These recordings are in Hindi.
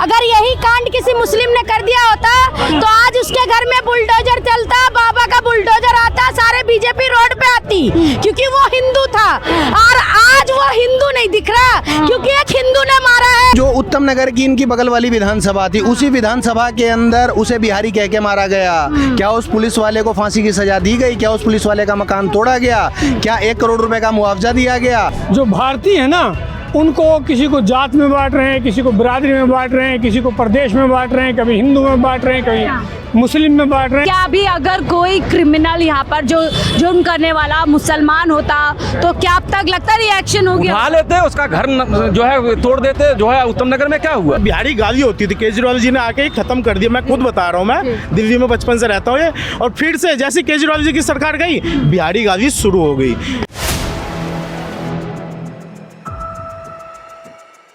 अगर यही कांड किसी मुस्लिम ने कर दिया होता तो आज उसके घर में बुलडोजर चलता, बाबा का बुलडोजर आता, सारे बीजेपी रोड पे आती, क्योंकि वो हिंदू था। और आज वो हिंदू नहीं दिख रहा क्योंकि एक हिंदू ने मारा है। जो उत्तम नगर की इनकी बगल वाली विधानसभा थी, उसी विधानसभा के अंदर उसे बिहारी कह के मारा गया। क्या उस पुलिस वाले को फांसी की सजा दी गई? क्या उस पुलिस वाले का मकान तोड़ा गया? क्या 1 करोड़ रुपए का मुआवजा दिया गया? जो भारतीय है ना, उनको किसी को जात में बांट रहे हैं, किसी को बिरादरी में बांट रहे हैं, किसी को प्रदेश में बांट रहे हैं, कभी हिंदू में बांट रहे हैं, कभी मुस्लिम में बांट रहे हैं। क्या अभी अगर कोई क्रिमिनल यहाँ पर जो जुर्म करने वाला मुसलमान होता तो क्या अब तक लगता रिएक्शन हो गया? उठा लेते, उसका घर जो है तोड़ देते। जो है उत्तम नगर में क्या हुआ? बिहारी गाली होती थी, केजरीवाल जी ने आके ही खत्म कर दिया। मैं खुद बता रहा हूँ, मैं दिल्ली में बचपन से रहता हूँ ये, और फिर से जैसे केजरीवाल जी की सरकार गई, बिहारी गाली शुरू हो गई।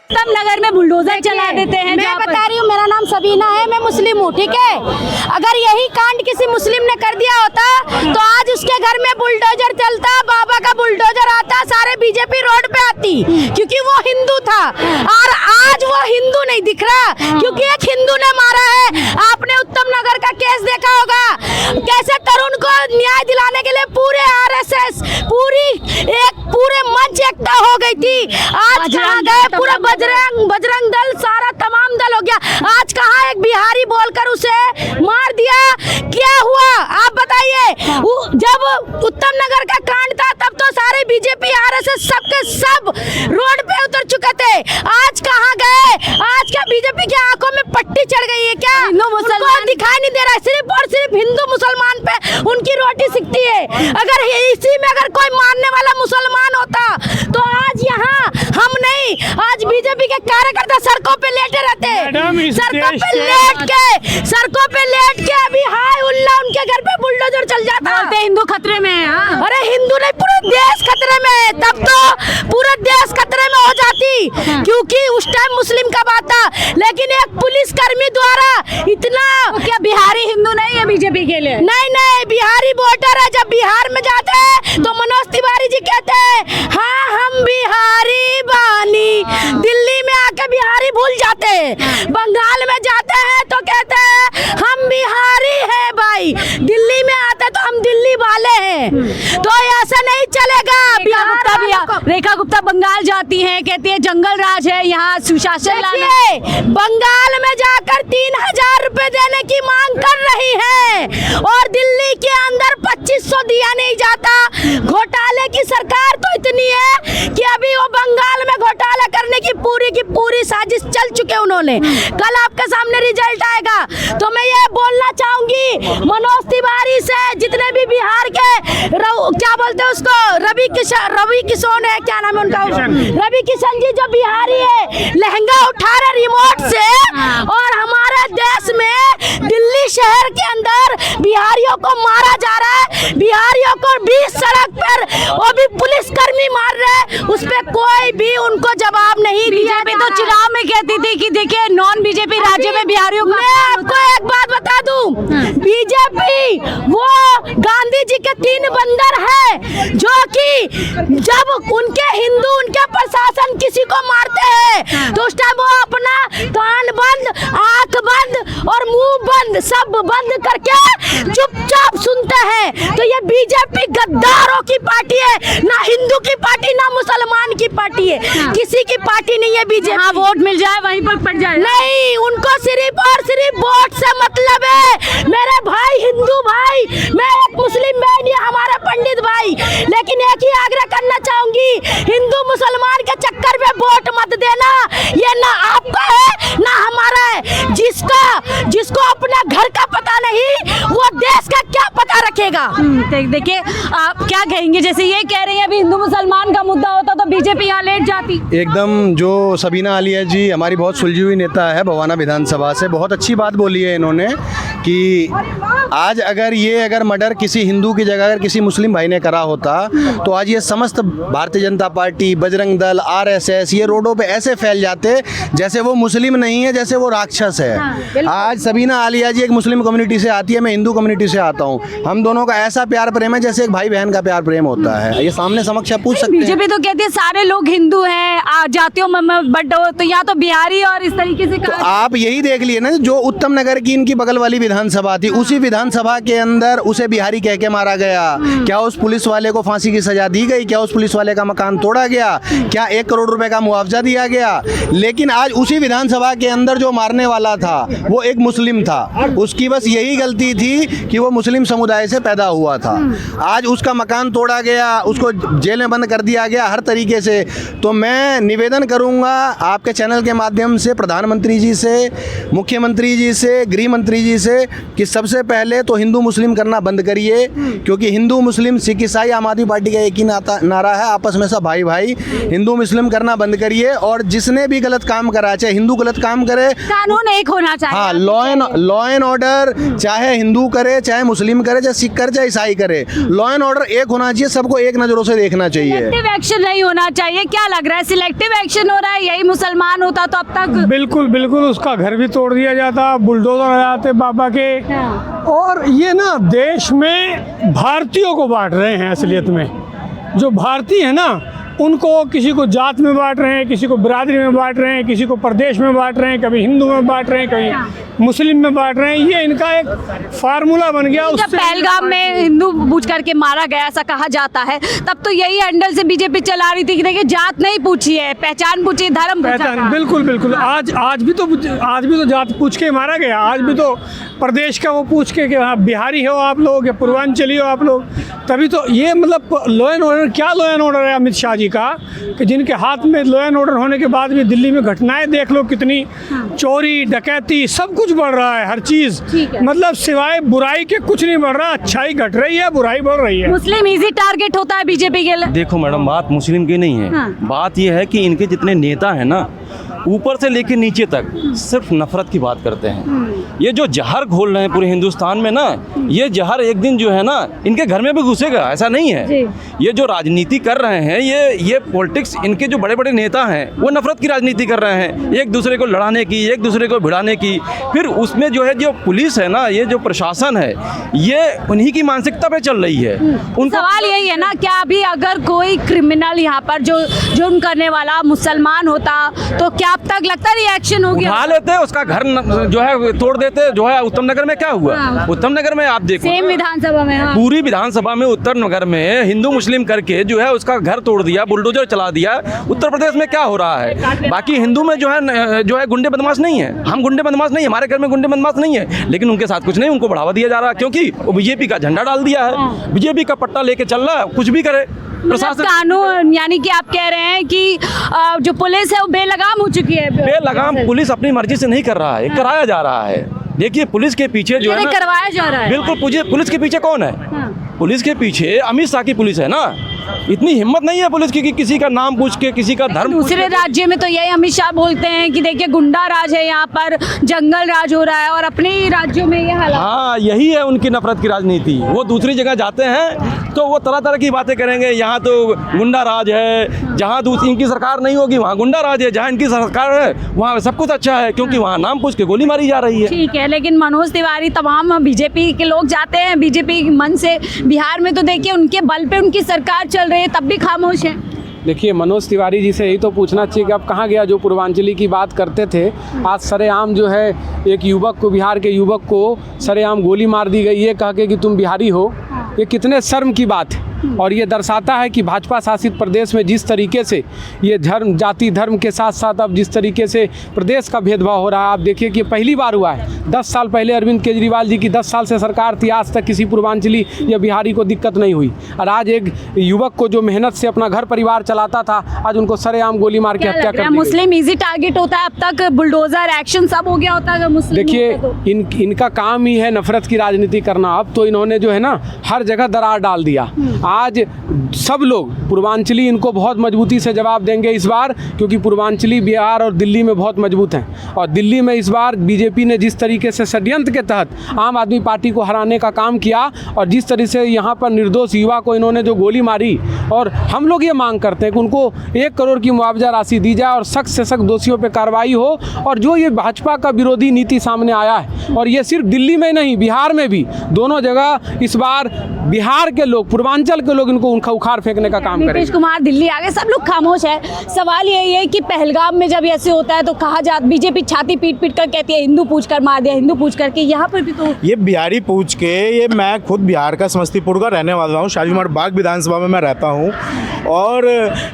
उत्तम नगर में बुलडोजर चला देते हैं। मैं बता रही हूँ, मेरा नाम सबीना है, मैं मुस्लिम हूँ, ठीक है। अगर यही कांड किसी मुस्लिम ने कर दिया होता तो आज उसके घर में बुलडोजर चलता, बाबा का बुलडोजर आता, सारे बीजेपी रोड पे आती, क्योंकि वो हिंदू था। और आज वो हिंदू नहीं दिख रहा क्योंकि एक हिंदू ने मारा है। आपने उत्तम नगर का केस देखा होगा, कैसे तरुण को न्याय दिलाने के लिए पूरे आरएसएस, पूरे मंच एकता हो गई थी। आज कहाँ गए पूरा बजरंग दल, सारा तमाम दल हो गया। आज कहाँ एक बिहारी बोलकर उसे मार दिया? क्या हुआ आप बताइए? जब उत्तम नगर का कांड था तब तो सारे बीजेपी आरएसएस सबके सब रोड पे उतर चुके थे। आज कहाँ गए? आज क्या बीजेपी की आंखों में पट्टी चढ़ गई है क्या? उनको दिखाई नहीं दे रहा है, सिर्फ और सिर्फ हिंदू मुसलमान पे उनकी रोटी सिकती है। अगर इसी में अगर कोई मानने वाला मुसलमान होता तो आज यहाँ हम नहीं, आज बीजेपी के कार्यकर्ता सड़कों पे लेटे रहते, सड़कों पे लेट के अभी हाय उल्ला उनके घर पे बुलडोजर चल जाता। बोलते हिंदू खतरे में है। हाँ? अरे हिंदू नहीं, पूरा देश खतरे में है। तब तो पूरा देश खतरे में हो जाती, क्योंकि उस टाइम मुस्लिम का बात था। लेकिन एक पुलिस कर्मी द्वारा इतना, क्या बिहारी हिंदू नहीं है बीजेपी के लिए? नहीं, बिहारी वोटर है। जब बिहार में जाते हैं तो मनोज तिवारी जी कहते हैं हाँ हम बिहारी बानी, दिल्ली में आके बिहारी भूल जाते हैं। बंगाल में जाते हैं तो कहते हैं हम बिहारी है भाई, दिल्ली में आते तो हम दिल्ली वाले हैं। तो ऐसा नहीं चलेगा। रेखा गुप्ता बंगाल जाती हैं, कहती है जंगल राज है यहाँ, सुशासन लाना। बंगाल में जाकर 3000 रुपए देने की मांग कर रही है और दिल्ली के अंदर 2500 दिया नहीं जाता। घोटाले की सरकार तो इतनी है कि अभी वो बंगाल में घोटाला करने की पूरी साजिश चल चुके उन्होंने। कल आपके सामने रिजल्ट आएगा। तो मैं ये बोलना चाहूंगी मनोज तिवारी से, जितने भी बिहार के क्या बोलते हैं उसको, रवि किशन है, क्या नाम है उनका, रवि किशन जी जो बिहारी है, लहंगा उठा रहे रिमोट से। और हमारे देश में दिल्ली शहर के अंदर बिहारियों को मारा जा रहा है, बिहारियों को 20 सड़क पर वो भी पुलिस कर्मी मार रहे, उस पे कोई भी उनको जवाब नहीं दिया। बीजेपी तो चुनाव में कहती थी कि देखिए नॉन बीजेपी राज्य में बिहारियों को। मैं आपको एक बात बता दूं, बीजेपी वो गांधी जी के 3 बंदर है, जो कि जब उनके हिंदू, उनके प्रशासन किसी को मारते हैं तो उस टाइम वो अपना कान बंद, आंख बंद और मुंह बंद, सब बंद करके चुपचाप सुनते हैं। तो ये बीजेपी गद्दारों की पार्टी है, ना हिंदू की पार्टी ना मुसलमान की पार्टी है, किसी की पार्टी नहीं है बीजेपी। हाँ, वोट मिल जाए वहीं पर पड़ जाए। नहीं, उनको सिर्फ और सिर्फ वोट से मतलब है। मेरे भाई हिंदू भाई, मैं एक मुस्लिम बहन, ये हमारे पंडित भाई, लेकिन एक ही आग्रह करना चाहूंगी, हिंदू मुसलमान के चक्कर में वोट मत देना। ये ना आपका है ना हमारा है। जिसको अपना घर का पता नहीं, वो देश का क्या पता रखेगा। देखिए आप क्या कहेंगे, जैसे ये कह रही है अभी हिंदू मुसलमान का मुद्दा होता तो बीजेपी यहाँ लेट जाती। एकदम, जो सबीना आलिया जी हमारी बहुत सुलझी हुई नेता है भवाना विधानसभा से, बहुत अच्छी बात बोली है इन्होंने कि आज अगर मर्डर किसी हिंदू की जगह अगर किसी मुस्लिम भाई ने करा होता तो आज ये समस्त भारतीय जनता पार्टी, बजरंग दल, आरएसएस ये रोडों पे ऐसे फैल जाते जैसे वो मुस्लिम नहीं है, जैसे वो राक्षस है। आज सबीना आलिया जी एक मुस्लिम कम्युनिटी से आती है, मैं हिंदू कम्युनिटी से आता हूँ। हम दोनों का ऐसा प्यार प्रेम है जैसे एक भाई बहन का प्यार प्रेम होता है। ये सामने समक्ष आप पूछ सकते हैं। बीजेपी तो कहती है सारे लोग हिंदू हैं, जातियों में बट तो यहाँ तो बिहारी और इस तरीके से तो आप यही देख लिए ना, जो उत्तम नगर की इनकी बगल वाली विधानसभा थी, उसी विधानसभा के अंदर उसे बिहारी कह के मारा गया। क्या उस पुलिस वाले को फांसी की सजा दी गई? क्या उस पुलिस वाले का मकान तोड़ा गया? क्या 1 करोड़ रुपए का मुआवजा दिया गया? लेकिन आज उसी विधानसभा के अंदर जो मारने वाला था वो एक मुस्लिम था। उसकी बस यही गलती थी कि वो मुस्लिम समुदाय से पैदा हुआ था। आज उसका मकान तोड़ा गया, उसको जेल में बंद कर दिया गया हर तरीके से। तो मैं निवेदन करूंगा आपके चैनल के माध्यम से प्रधानमंत्री जी से, मुख्यमंत्री जी से, गृह मंत्री जी से कि सबसे पहले तो हिंदू मुस्लिम करना बंद करिए, क्योंकि हिंदू मुस्लिम सिख ईसाई आम आदमी पार्टी का एक ही नारा है, आपस में सब भाई भाई। हिंदू मुस्लिम करना बंद करिए और जिसने भी गलत काम करा, चाहे हिंदू गलत काम करे, कानून एक होना चाहिए। हाँ, लॉ एंड ऑर्डर चाहे हिंदू करे, चाहे मुस्लिम करे, चाहे सिख करे, चाहे ईसाई करे, लॉ एंड ऑर्डर एक होना चाहिए। सबको एक नजरों से देखना चाहिए। सिलेक्टिव एक्शन नहीं होना चाहिए। क्या लग रहा है सिलेक्टिव एक्शन हो रहा है? यही मुसलमान होता तो अब तक बिल्कुल बिल्कुल उसका घर भी तोड़ दिया जाता, बुलडोजर आ जाते बाबा के। और ये ना देश में भारतीयों को बांट रहे हैं। असलियत में जो भारतीय है ना, उनको किसी को जात में बांट रहे हैं, किसी को बिरादरी में बांट रहे हैं, किसी को प्रदेश में बांट रहे हैं, कभी हिंदू में बांट रहे हैं, कभी मुस्लिम में बांट रहे हैं। ये इनका एक फार्मूला बन गया। जब पहलगाम में हिंदू पूछ करके मारा गया ऐसा कहा जाता है, तब तो यही हैंडल से बीजेपी चला रही थी कि देखिए जात नहीं पूछी है, पहचान पूछी, धर्म पहचान। बिल्कुल बिल्कुल। आज भी तो जात पूछ के मारा गया। आज भी तो प्रदेश का वो पूछ के कि हाँ बिहारी हो आप लोग या पूर्वांचली हो आप लोग, तभी तो ये मतलब लॉ एंड ऑर्डर। क्या लॉ एंड ऑर्डर है अमित शाह जी का कि जिनके हाथ में लॉ एंड ऑर्डर होने के बाद भी दिल्ली में घटनाएं देख लो कितनी, चोरी डकैती सब कुछ बढ़ रहा है, हर चीज। मतलब सिवाय बुराई के कुछ नहीं बढ़ रहा। अच्छाई घट रही है, बुराई बढ़ रही है। मुस्लिम इजी टारगेट होता है बीजेपी के लिए। देखो मैडम, बात मुस्लिम की नहीं है। बात यह है कि इनके जितने नेता हैं ना, ऊपर से लेकर नीचे तक सिर्फ नफरत की बात करते हैं। ये जो जहर घोल रहे हैं पूरे हिंदुस्तान में ना, ये जहर एक दिन जो है ना इनके घर में भी घुसेगा, ऐसा नहीं है। ये जो राजनीति कर रहे हैं, ये पॉलिटिक्स, इनके जो बड़े बड़े नेता हैं वो नफरत की राजनीति कर रहे हैं, एक दूसरे को लड़ाने की, एक दूसरे को भिड़ाने की। फिर उसमें जो है जो पुलिस है ना, ये जो प्रशासन है, ये उन्हीं की मानसिकता पे चल रही है। उनको सवाल यही है ना, क्या अभी अगर कोई क्रिमिनल यहाँ पर जो जुर्म करने वाला मुसलमान होता तो क्या अब तक लगता है रिएक्शन हो गया? उठा लेते, उसका घर जो है तोड़ देते। जो है उत्तम नगर में क्या हुआ? उत्तम नगर में आप देखो, सेम विधानसभा में, पूरी विधानसभा में उत्तर नगर में हिंदू मुस्लिम करके जो है उसका घर तोड़ दिया, बुलडोजर चला दिया। उत्तर प्रदेश में क्या हो रहा है? बाकी हिंदू में जो है गुंडे बदमाश नहीं है। हम गुंडे बदमाश नहीं है, हमारे घर में गुंडे बदमाश नहीं है, लेकिन उनके साथ कुछ नहीं, उनको बढ़ावा दिया जा रहा है क्योंकि वो बीजेपी का झंडा डाल दिया है, बीजेपी का पट्टा लेके चल रहा है, कुछ भी करे प्रशासन। कानून यानी कि आप कह रहे हैं कि जो पुलिस है वो बेलगाम हो चुकी है। बेलगाम पुलिस अपनी मर्जी से नहीं कर रहा है, कराया जा रहा है। देखिए पुलिस के पीछे जो है ना, करवाया जा रहा है। बिल्कुल। पुलिस के पीछे कौन है? पुलिस के पीछे अमित शाह की पुलिस है ना। इतनी हिम्मत नहीं है पुलिस की कि किसी का नाम पूछ के, किसी का धर्म। दूसरे राज्य में तो यही अमित शाह बोलते हैं कि देखिए गुंडा राज है यहाँ पर, जंगल राज हो रहा है, और अपने ही राज्यों में ये हालात। हाँ, यही है उनकी नफरत की राजनीति। वो दूसरी जगह जाते हैं तो वो तरह तरह की बातें करेंगे। यहाँ तो गुंडा राज है, जहाँ इनकी सरकार नहीं होगी वहाँ गुंडा राज है, जहाँ इनकी सरकार है वहाँ सब कुछ अच्छा है, क्योंकि वहाँ नाम पूछ के गोली मारी जा रही है। ठीक है, लेकिन मनोज तिवारी, तमाम बीजेपी के लोग जाते हैं बीजेपी मन से, बिहार में तो देखिए उनके बल पे उनकी सरकार चल रही है, तब भी खामोश है। देखिए मनोज तिवारी जी से यही तो पूछना चाहिए कि अब कहाँ गया जो पूर्वांचली की बात करते थे। आज सरेआम जो है एक युवक को, बिहार के युवक को सरेआम गोली मार दी गई, ये कह के कि तुम बिहारी हो। ये कितने शर्म की बात है। और ये दर्शाता है कि भाजपा शासित प्रदेश में जिस तरीके से ये धर्म, जाति धर्म के साथ साथ अब जिस तरीके से प्रदेश का भेदभाव हो रहा है, आप देखिए कि पहली बार हुआ है। 10 साल पहले अरविंद केजरीवाल जी की 10 साल से सरकार थी, आज तक किसी पूर्वांचली या बिहारी को दिक्कत नहीं हुई। और आज एक युवक को जो मेहनत से अपना घर परिवार चलाता था, आज उनको सरेआम गोली मार के हत्या कर दी। मुस्लिम इजी टारगेट होता है, अब तक बुलडोजर एक्शन सब हो गया होता है मुस्लिम। देखिए इनका काम ही है नफरत की राजनीति करना। अब तो इन्होंने जो है ना हर जगह दरार डाल दिया। आज सब लोग पूर्वांचली इनको बहुत मजबूती से जवाब देंगे इस बार, क्योंकि पूर्वांचली बिहार और दिल्ली में बहुत मजबूत हैं। और दिल्ली में इस बार बीजेपी ने जिस तरीके से षड्यंत्र के तहत आम आदमी पार्टी को हराने का काम किया और जिस तरह से यहाँ पर निर्दोष युवा को इन्होंने जो गोली मारी, और हम लोग ये मांग करते हैं कि उनको 1 करोड़ की मुआवजा राशि दी जाए और सख्त से सख्त दोषियों पर कार्रवाई हो। और जो ये भाजपा का विरोधी नीति सामने आया है, और ये सिर्फ दिल्ली में नहीं बिहार में भी, दोनों जगह इस बार बिहार के लोग, पूर्वांचल के लोग इनको उनका उखाड़ फेंकने का काम करें। नीतीश कुमार दिल्ली आ गए, सब लोग खामोश है। सवाल यही है कि पहलगाम में जब ऐसे होता है तो कहा जाता, बीजेपी छाती पीट पीट कर कहती है हिंदू पूछ कर मार दिया, हिंदू पूछ करके। यहाँ पर भी तो ये बिहारी पूछ के, ये मैं खुद बिहार का समस्तीपुर का रहने वाला हूँ, शालीमार बाग विधानसभा में मैं रहता हूँ। और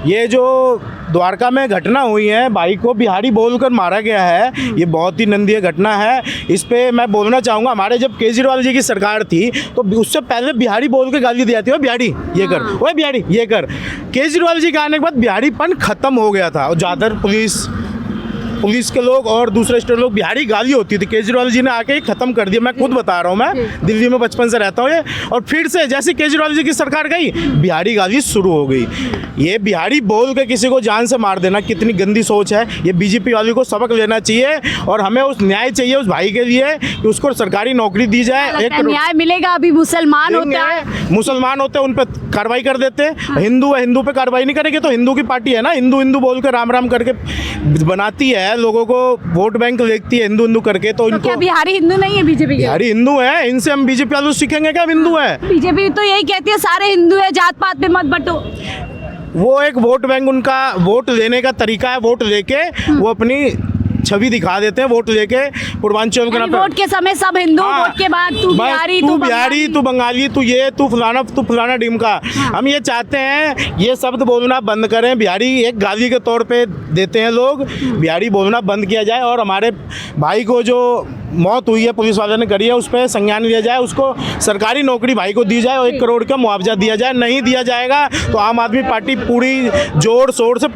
ये जो द्वारका में घटना हुई है, भाई को बिहारी बोलकर मारा गया है, ये बहुत ही निंदनीय घटना है। इस पे मैं बोलना चाहूँगा, हमारे जब केजरीवाल जी की सरकार थी तो उससे पहले बिहारी बोल के गाली दी जाती है, बिहारी ये कर, ओए बिहारी ये कर। केजरीवाल जी के आने के बाद बिहारीपन खत्म हो गया था और ज़्यादातर पुलिस के लोग और दूसरे स्टेट लोग बिहारी गाली होती थी। केजरीवाल जी ने आके ही खत्म कर दिया। मैं खुद बता रहा हूँ, मैं दिल्ली में बचपन से रहता हूँ ये, और फिर से जैसे केजरीवाल जी की सरकार गई बिहारी गाली शुरू हो गई। ये बिहारी बोल के किसी को जान से मार देना कितनी गंदी सोच है। ये बीजेपी वाली को सबक लेना चाहिए और हमें उस न्याय चाहिए उस भाई के लिए कि उसको सरकारी नौकरी दी जाए। न्याय मिलेगा। अभी मुसलमान होते हैं, मुसलमान होते हैं, उन पर कार्रवाई कर देते हैं। हिंदू है, हिंदू पे कार्रवाई नहीं करेंगे तो हिंदू की पार्टी है ना, हिंदू हिंदू बोल कर राम राम करके बनाती है, लोगों को वोट बैंक देखती है हिंदू हिंदू करके। तो इनको क्या बिहारी हिंदू नहीं है? बीजेपी बिहारी हिंदू है, इनसे हम बीजेपी वालों सीखेंगे क्या हिंदू है? बीजेपी तो यही कहती है सारे हिंदू है, जात पात पे मत बंटो। वो एक वोट बैंक, उनका वोट लेने का तरीका है। वोट लेके वो अपनी छवि दिखा देते हैं, वोट लेके पूर्वांचल के नाम पे। वोट के समय सब हिंदू, वोट के बाद तू बिहारी, तू बंगाली, तू ये, तू फलाना डिमका। हम ये चाहते हैं ये शब्द बोलना बंद करें। बिहारी एक गाली के तौर पे देते हैं लोग, बिहारी बोलना बंद किया जाए और हमारे भाई को जो मौत हुई है पुलिस वाले ने करी है उस पर संज्ञान लिया जाए, उसको सरकारी नौकरी भाई को दी जाए और 1 करोड़ का मुआवजा दिया जाए। नहीं दिया जाएगा तो आम आदमी पार्टी पूरी जोर शोर से